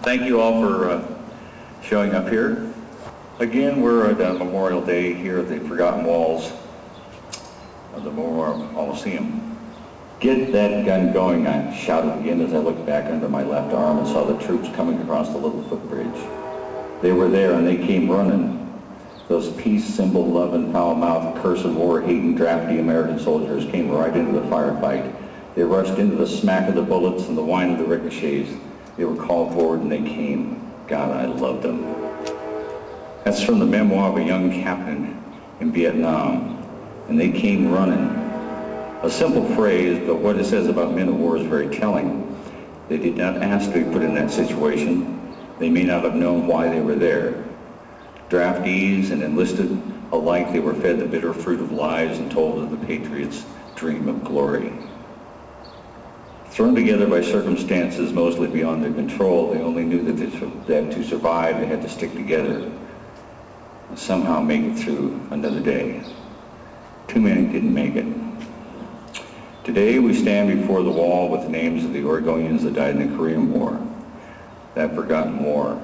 Thank you all for showing up here. Again, we're at Memorial Day here at the Forgotten Walls of the Memorial Coliseum. Get that gun going, I shouted again as I looked back under my left arm and saw the troops coming across the little footbridge. They were there and they came running. Those peace symbol, love and foul-mouthed, cursive war-hating, drafty American soldiers came right into the firefight. They rushed into the smack of the bullets and the whine of the ricochets. They were called forward and they came. God, I loved them. That's from the memoir of a young captain in Vietnam. And they came running. A simple phrase, but what it says about men of war is very telling. They did not ask to be put in that situation. They may not have known why they were there. Draftees and enlisted alike, they were fed the bitter fruit of lies and told of the patriots' dream of glory. Thrown together by circumstances mostly beyond their control, they only knew that to survive they had to stick together and somehow make it through another day. Too many didn't make it. Today we stand before the wall with the names of the Oregonians that died in the Korean War, that forgotten war.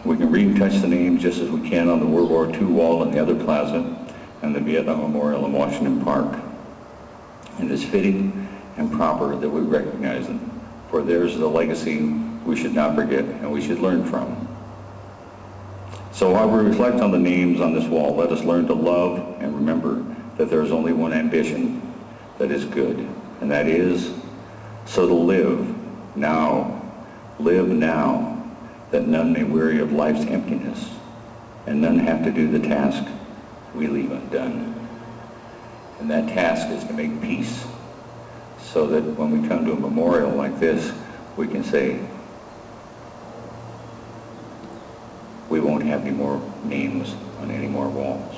We can read and touch the names just as we can on the World War II wall in the other plaza and the Vietnam Memorial in Washington Park. It is fitting and proper that we recognize them, for theirs is a legacy we should not forget and we should learn from. So while we reflect on the names on this wall, let us learn to love and remember that there is only one ambition that is good, and that is so to live now, that none may weary of life's emptiness, and none have to do the task we leave undone. And that task is to make peace, so that when we come to a memorial like this, we can say, we won't have any more names on any more walls.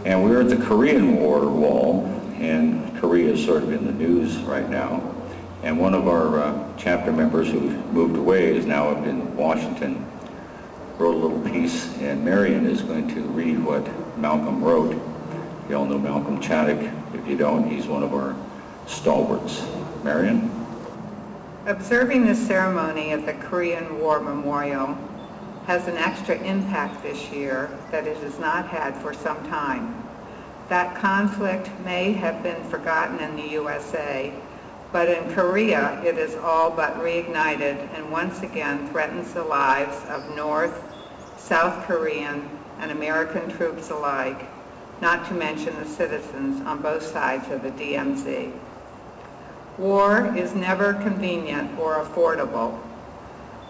And we're at the Korean War wall, and Korea is sort of in the news right now. And one of our chapter members who moved away is now up in Washington, wrote a little piece, and Marion is going to read what Malcolm wrote. You all know Malcolm Chaddock. If you don't, he's one of our stalwarts. Marion? Observing this ceremony at the Korean War Memorial has an extra impact this year that it has not had for some time. That conflict may have been forgotten in the USA, but in Korea it is all but reignited and once again threatens the lives of North, South Korean, and American troops alike, not to mention the citizens on both sides of the DMZ. War is never convenient or affordable,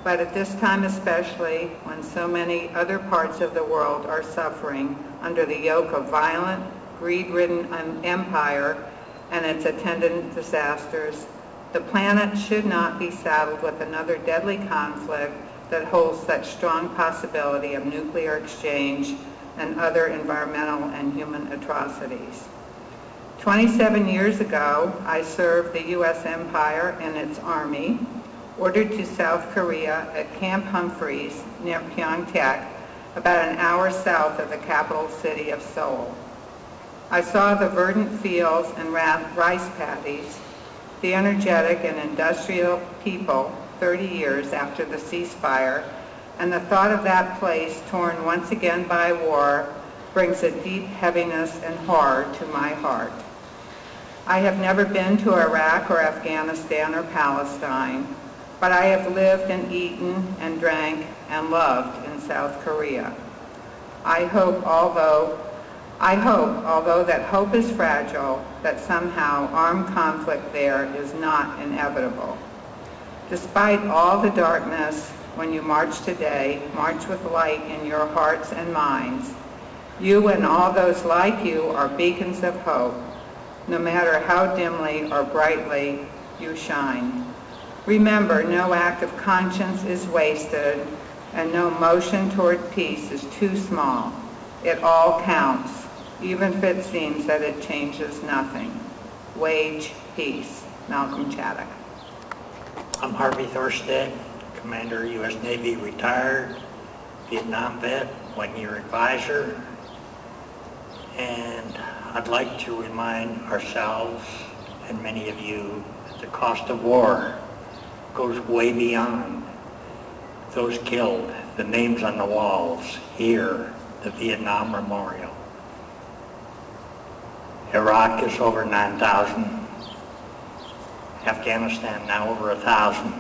but at this time especially, when so many other parts of the world are suffering under the yoke of violent, greed-ridden empire and its attendant disasters, the planet should not be saddled with another deadly conflict that holds such strong possibility of nuclear exchange and other environmental and human atrocities. 27 years ago, I served the U.S. Empire and its army, ordered to South Korea at Camp Humphreys near Pyeongtaek, about an hour south of the capital city of Seoul. I saw the verdant fields and rice paddies, the energetic and industrial people 30 years after the ceasefire, and the thought of that place torn once again by war brings a deep heaviness and horror to my heart. I have never been to Iraq or Afghanistan or Palestine, but I have lived and eaten and drank and loved in South Korea. I hope, although that hope is fragile, that somehow armed conflict there is not inevitable. Despite all the darkness, when you march today, march with light in your hearts and minds. You and all those like you are beacons of hope, no matter how dimly or brightly you shine. Remember, no act of conscience is wasted, and no motion toward peace is too small. It all counts, even if it seems that it changes nothing. Wage peace. Malcolm Chaddock. I'm Harvey Thorstead, Commander, U.S. Navy, retired, Vietnam vet, 1-year advisor, and I'd like to remind ourselves and many of you the cost of war goes way beyond those killed, the names on the walls here, the Vietnam Memorial. Iraq is over 9,000. Afghanistan now over 1,000.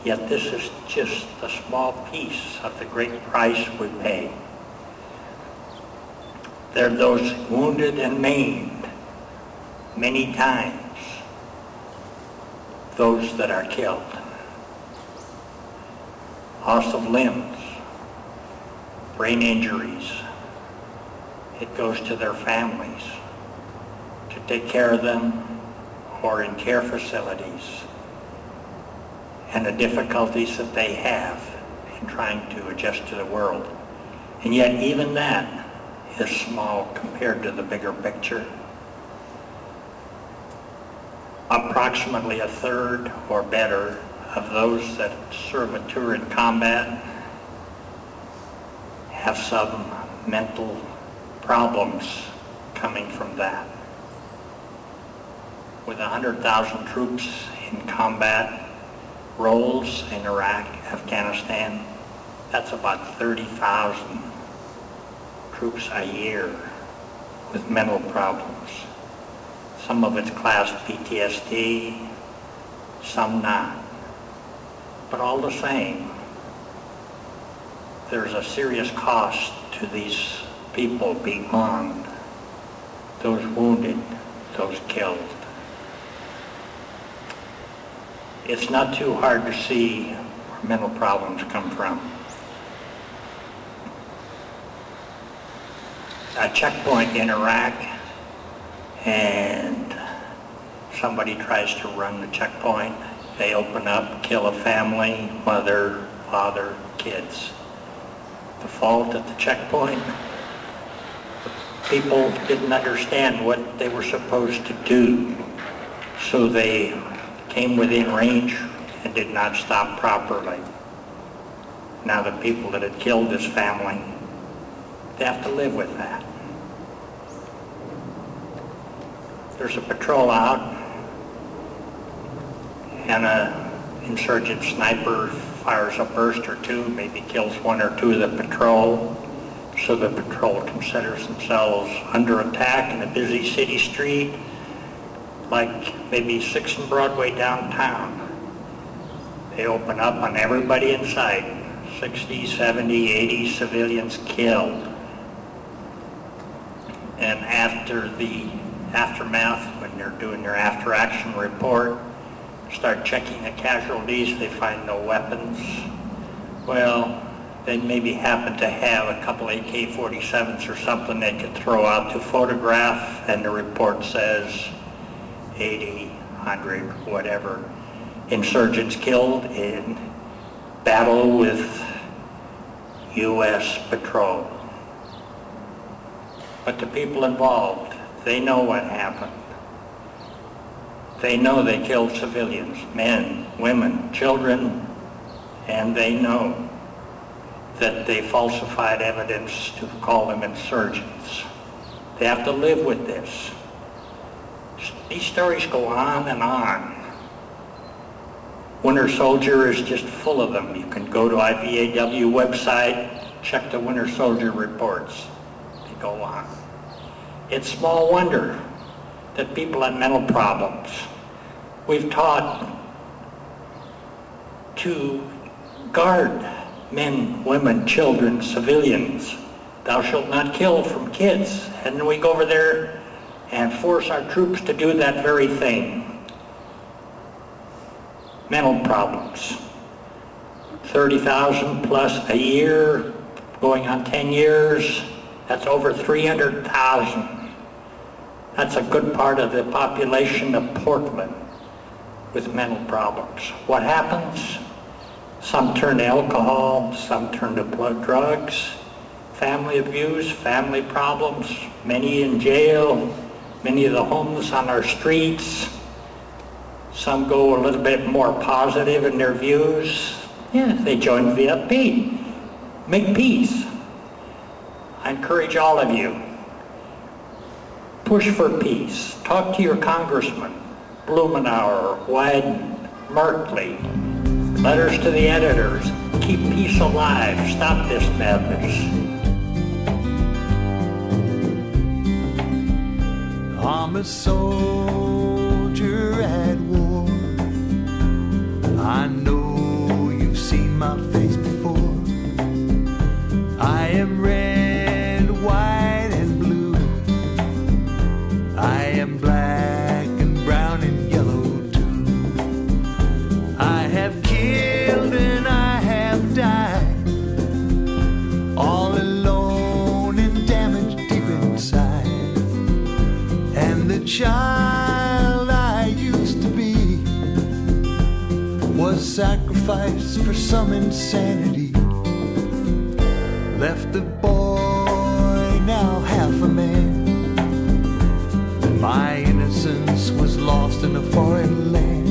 Yet this is just a small piece of the great price we pay. There are those wounded and maimed many times, those that are killed. Loss of limbs, brain injuries. It goes to their families to take care of them or in care facilities, and the difficulties that they have in trying to adjust to the world. And yet even that is small compared to the bigger picture. Approximately a third or better of those that serve a tour in combat have some mental problems coming from that. With 100,000 troops in combat roles in Iraq, Afghanistan, that's about 30,000 troops a year with mental problems. Some of it's class PTSD, some not. But all the same, there's a serious cost to these people beyond those wounded, those killed. It's not too hard to see where mental problems come from. A checkpoint in Iraq, and somebody tries to run the checkpoint. They open up, kill a family, mother, father, kids. The fault at the checkpoint? People didn't understand what they were supposed to do, so they came within range and did not stop properly. Now the people that had killed this family, they have to live with that. There's a patrol out, and an insurgent sniper fires a burst or two, maybe kills one or two of the patrol, so the patrol considers themselves under attack in a busy city street, like maybe 6th and Broadway downtown. They open up on everybody in sight, 60, 70, 80 civilians killed. And after the aftermath, when they're doing their after-action report, start checking the casualties, they find no weapons. Well, they maybe happen to have a couple AK-47s or something they could throw out to photograph, and the report says 80, 100, whatever, insurgents killed in battle with U.S. patrol. But the people involved, they know what happened. They know they killed civilians, men, women, children, and they know that they falsified evidence to call them insurgents. They have to live with this. These stories go on and on. Winter Soldier is just full of them. You can go to IVAW website, check the Winter Soldier reports. They go on. It's small wonder that people have mental problems. We've taught to guard men, women, children, civilians. Thou shalt not kill from kids. And then we go over there and force our troops to do that very thing. Mental problems. 30,000 plus a year, going on 10 years, that's over 300,000. That's a good part of the population of Portland with mental problems. What happens? Some turn to alcohol, some turn to blood drugs, family abuse, family problems, many in jail, many of the homeless on our streets. Some go a little bit more positive in their views. Yeah, they join VFP. Make peace. I encourage all of you, push for peace. Talk to your congressman, Blumenauer, Wyden, Merkley. Letters to the editors. Keep peace alive. Stop this madness. I'm a soldier at war. I know you've seen my face before. I am red, white, and blue. I am black and brown and yellow too. I have killed and I have died, all alone and damaged deep inside. And the child I used to be was sacrificed for some insanity. Left the boy now half a man. My innocence was lost in a foreign land.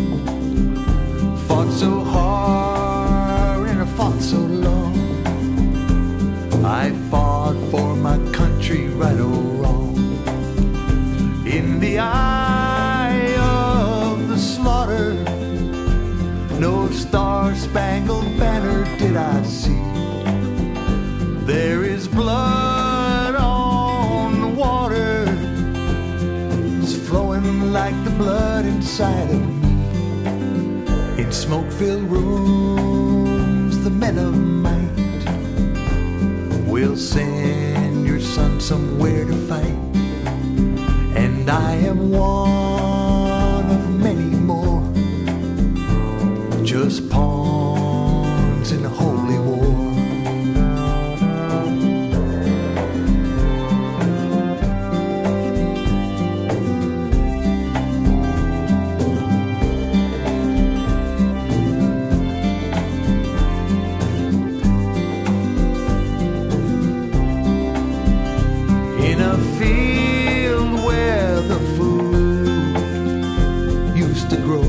Fought so hard and I fought so long. I fought for my country, right or wrong. In the eye of the slaughter, no star-spangled banner did I see. There is blood on the water, it's flowing like the blood inside of me. In smoke-filled rooms, the men of might will send your son somewhere to fight. And I am one of many more, just pawns in a holy war. In a field where the food used to grow,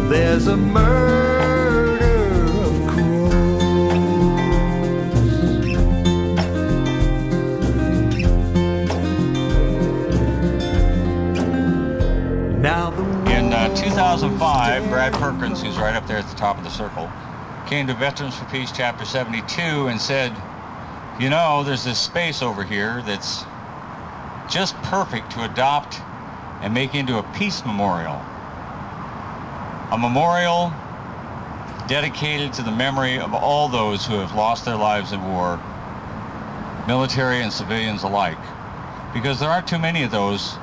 there's a murder of crows. Now the In 2005, Brad Perkins, who's right up there at the top of the circle, came to Veterans for Peace Chapter 72 and said, you know, there's this space over here that's just perfect to adopt and make into a peace memorial. A memorial dedicated to the memory of all those who have lost their lives in war, military and civilians alike. Because there aren't too many of those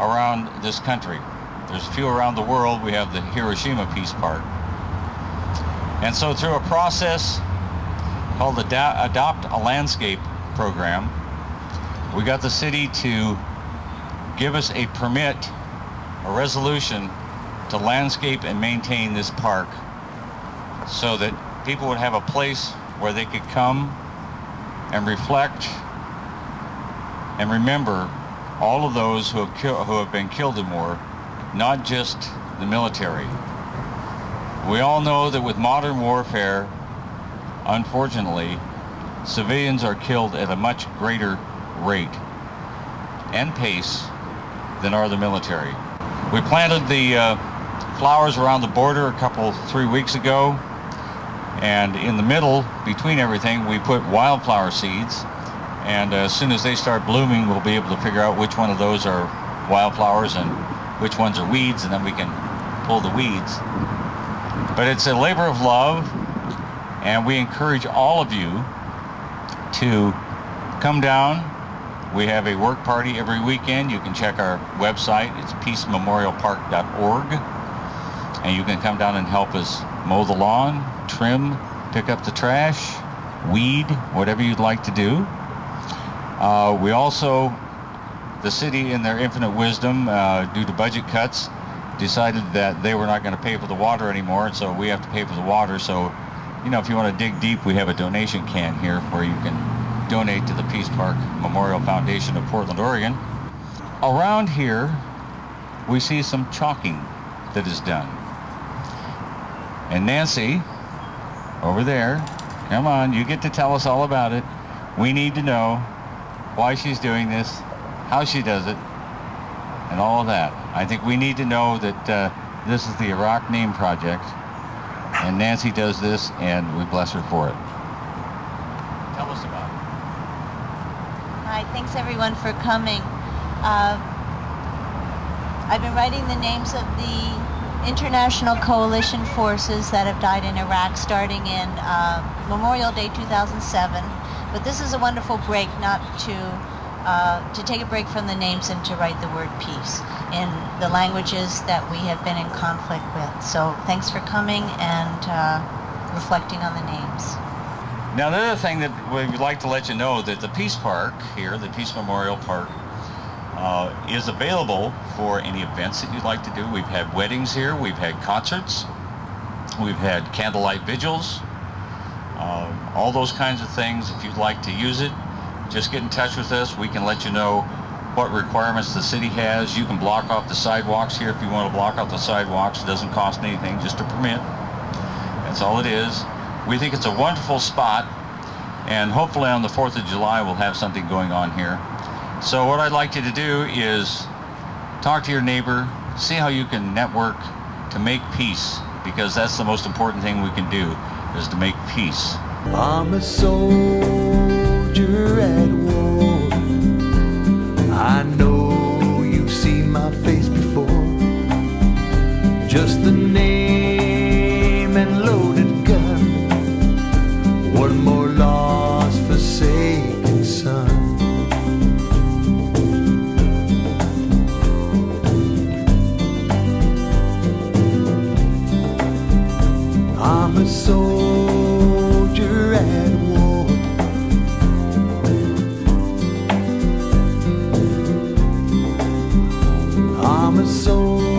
around this country. There's a few around the world. We have the Hiroshima Peace Park. And so through a process called the Adopt a Landscape program, we got the city to give us a permit, a resolution to landscape and maintain this park so that people would have a place where they could come and reflect and remember all of those who have been killed in war, not just the military. We all know that with modern warfare, unfortunately, civilians are killed at a much greater rate and pace than are the military. We planted the flowers around the border 3 weeks ago, and in the middle, between everything, we put wildflower seeds, and as soon as they start blooming, we'll be able to figure out which one of those are wildflowers and which ones are weeds, and then we can pull the weeds. But it's a labor of love, and we encourage all of you to come down. We have a work party every weekend. You can check our website. It's peacememorialpark.org, and you can come down and help us mow the lawn, trim, pick up the trash, weed, whatever you'd like to do. We also, the city in their infinite wisdom, due to budget cuts, decided that they were not going to pay for the water anymore, and so we have to pay for the water. So, you know, if you want to dig deep, we have a donation can here where you can donate to the Peace Park Memorial Foundation of Portland, Oregon. Around here, we see some chalking that is done. And Nancy, over there, come on, you get to tell us all about it. We need to know why she's doing this, how she does it. and all of that. I think we need to know that this is the Iraq Name Project, and Nancy does this, and we bless her for it. Tell us about it. Hi, thanks everyone for coming. I've been writing the names of the international coalition forces that have died in Iraq starting in Memorial Day 2007. But this is a wonderful break, not to take a break from the names and to write the word peace in the languages that we have been in conflict with. So thanks for coming and reflecting on the names. Now, the other thing that we'd like to let you know that the Peace Park here, the Peace Memorial Park, is available for any events that you'd like to do. We've had weddings here, we've had concerts, we've had candlelight vigils, all those kinds of things. If you'd like to use it, just get in touch with us. We can let you know what requirements the city has. You can block off the sidewalks here if you want to block off the sidewalks. It doesn't cost anything, just a permit. That's all it is. We think it's a wonderful spot, and hopefully on the 4th of July we'll have something going on here. So what I'd like you to do is talk to your neighbor, see how you can network to make peace, because that's the most important thing we can do, is to make peace. I'm a soldier at war. I know you've seen my face before. Just the name and loaded gun. One more lost, forsaken son. I'm a soldier at war. I'm a soldier.